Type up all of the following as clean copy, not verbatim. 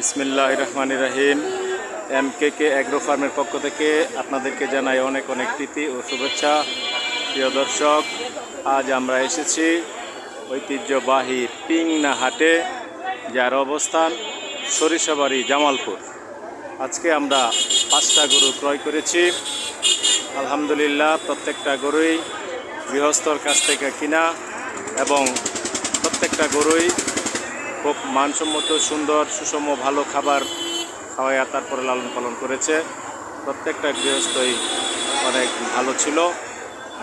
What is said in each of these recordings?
বিসমিল্লাহির রহমানির রহিম। এমকেকে অ্যাগ্রো ফার্মের পক্ষ থেকে আপনাদেরকে জানাই অনেক অনেক প্রীতি ও শুভেচ্ছা। প্রিয় দর্শক, আজ আমরা এসেছি ঐতিহ্যবাহী পিংনা হাটে, যার অবস্থান সরিষাবাড়ি, জামালপুর। আজকে আমরা 5টা গরু ক্রয় করেছি। আলহামদুলিল্লাহ, প্রত্যেকটা গরুই গৃহস্থর কাছ থেকে কিনা এবং প্রত্যেকটা গরুই খুব মানসম্মত, সুন্দর, সুষম, ভালো খাবার খাওয়াইয়া তারপরে লালন পালন করেছে। প্রত্যেকটা গৃহস্থই অনেক ভালো ছিল,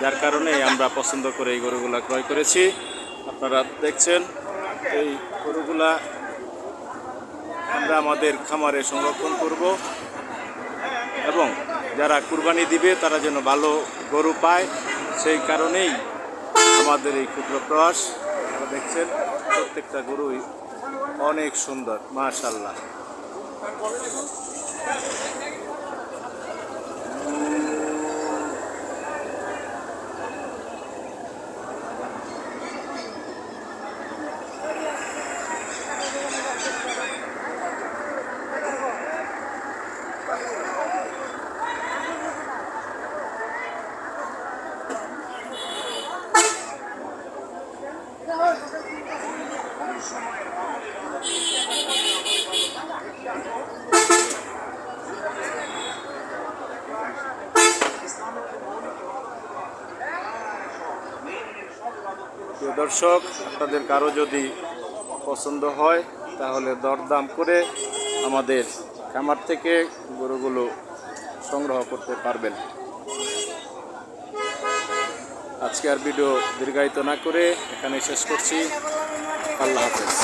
যার কারণে আমরা পছন্দ করে এই গরুগুলা ক্রয় করেছি। আপনারা দেখছেন, এই গরুগুলা আমরা আমাদের খামারে সংরক্ষণ করব এবং যারা কুরবানি দিবে তারা যেন ভালো গরু পায়, সেই কারণেই আমাদের এই ক্ষুদ্র প্রয়াস। আপনারা দেখছেন, প্রত্যেকটা গরুই অনেক সুন্দর, মাশাআল্লাহ। প্রিয় দর্শক, আপনাদের কারো যদি পছন্দ হয় তাহলে দরদাম করে আমাদের খামার থেকে গরুগুলো সংগ্রহ করতে পারবেন। আজকে আর ভিডিও দীর্ঘায়িত না করে এখানে শেষ করছি। আল্লাহ হাফেজ।